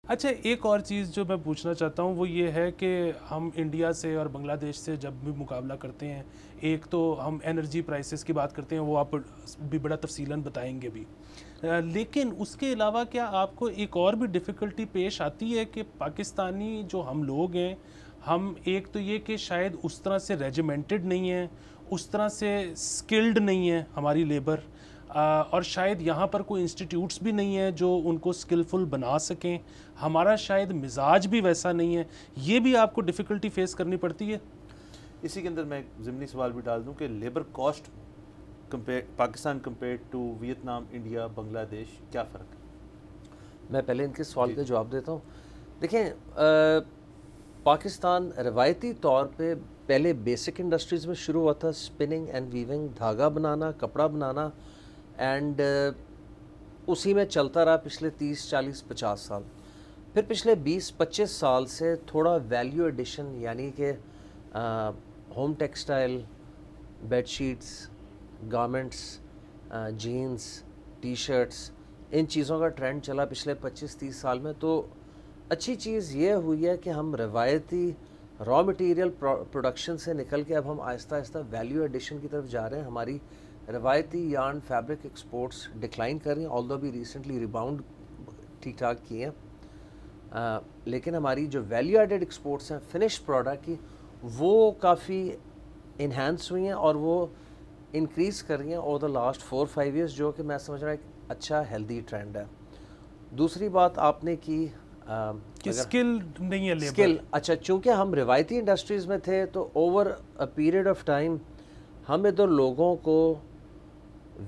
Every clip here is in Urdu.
اچھا، ایک اور چیز جو میں پوچھنا چاہتا ہوں وہ یہ ہے کہ ہم انڈیا سے اور بنگلہ دیش سے جب بھی مقابلہ کرتے ہیں، ایک تو ہم انرجی پرائسز کی بات کرتے ہیں، وہ آپ بھی بڑا تفصیلاً بتائیں گے بھی، لیکن اس کے علاوہ کیا آپ کو ایک اور بھی ڈیفیکلٹی پیش آتی ہے کہ پاکستانی جو ہم لوگ ہیں، ہم ایک تو یہ کہ شاید اس طرح سے ریجیمنٹڈ نہیں ہیں، اس طرح سے سکلڈ نہیں ہے ہماری لیبر، اور شاید یہاں پر کوئی انسٹیٹیوٹس بھی نہیں ہیں جو ان کو سکلفل بنا سکیں، ہمارا شاید مزاج بھی ویسا نہیں ہے، یہ بھی آپ کو ڈیفیکلٹی فیس کرنی پڑتی ہے؟ اسی کے اندر میں ایک ضمنی سوال بھی ڈال دوں کہ labour cost Pakistan compared to Vietnam, India, Bangladesh, کیا فرق ہے؟ میں پہلے ان کے سوال کا جواب دیتا ہوں. دیکھیں، پاکستان روایتی طور پہ پہلے بیسک انڈسٹریز میں شروع ہوا تھا، اسپننگ اینڈ ویونگ، دھاگا بنانا، کپڑا بنانا، اینڈ اسی میں چلتا رہا پچھلے 30-40-50 سال. پھر پچھلے 20-25 سال سے تھوڑا ویلیو ایڈیشن، یعنی کہ home textile, bed sheets, garments, jeans, T shirts, ان چیزوں کا ٹرینڈ چلا پچھلے 25-30 سال میں. تو اچھی چیز یہ ہوئی ہے کہ ہم روایتی را مٹیریل پروڈکشن سے نکل کے اب ہم آہستہ آہستہ ویلیو ایڈیشن کی طرف جا رہے ہیں. ہماری روایتی یارن فیبرک ایکسپورٹس ڈکلائن کر رہی ہیں، آلدو بھی ریسنٹلی ریباؤنڈ ٹھیک ٹھاک کیے ہیں، لیکن ہماری جو ویلیو ایڈڈ ایکسپورٹس ہیں فنش پروڈکٹ کی، وہ کافی انہینس ہوئی ہیں اور وہ انکریز کر رہی ہیں اوور دا لاسٹ 4-5 ایئرس، جو کہ میں سمجھ رہا ایک اچھا ہیلدی ٹرینڈ ہے. دوسری بات آپ نے کی کہ سکل نہیں ہے لیبر. سکل، اچھا، چونکہ ہم روایتی انڈسٹریز میں تھے تو over a period of time ہم ادھر لوگوں کو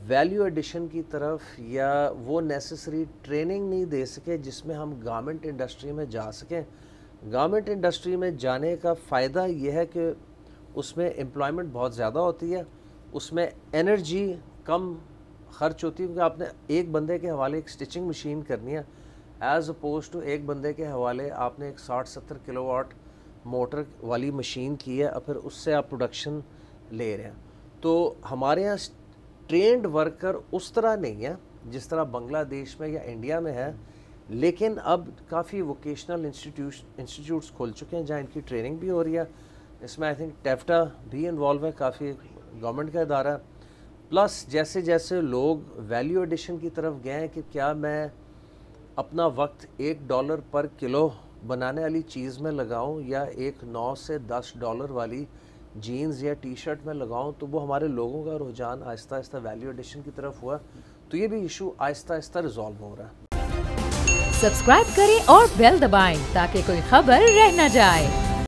ویلیو ایڈیشن کی طرف یا وہ نیسسری ٹریننگ نہیں دے سکے جس میں ہم گارمنٹ انڈسٹری میں جا سکیں. گارمنٹ انڈسٹری میں جانے کا فائدہ یہ ہے کہ اس میں امپلائمنٹ بہت زیادہ ہوتی ہے، اس میں انرجی کم خرچ ہوتی ہے، کیونکہ آپ نے ایک بندے کے حوالے ایک سٹچنگ مشین کرنی ہے، ایز اپوز ٹو ایک بندے کے حوالے آپ نے ایک 60-70 کلو واٹ موٹر والی مشین کی ہے اور پھر اس سے آپ پروڈکشن لے رہے ہیں. تو ہمارے یہاں ٹرینڈ ورکر اس طرح نہیں ہے جس طرح بنگلہ دیش میں یا انڈیا میں ہے، لیکن اب کافی ووکیشنل انسٹیٹیوٹس کھل چکے ہیں جہاں ان کی ٹریننگ بھی ہو رہی ہے. اس میں آئی تھنک ٹیفٹا بھی انوالو ہے، کافی گورنمنٹ کا ادارہ. پلس جیسے جیسے لوگ ویلیو ایڈیشن کی طرف گئے ہیں کہ کیا میں اپنا وقت $1 پر کلو بنانے والی چیز میں لگاؤں یا ایک $9 سے $10 والی جینز یا ٹی شرٹ میں لگاؤں، تو وہ ہمارے لوگوں کا رجحان آہستہ آہستہ ویلیو ایڈیشن کی طرف ہوا. تو یہ بھی ایشو آہستہ آہستہ ریزالو ہو رہا ہے. سبسکرائب کریں اور بیل دبائیں تاکہ کوئی خبر رہ نہ جائے.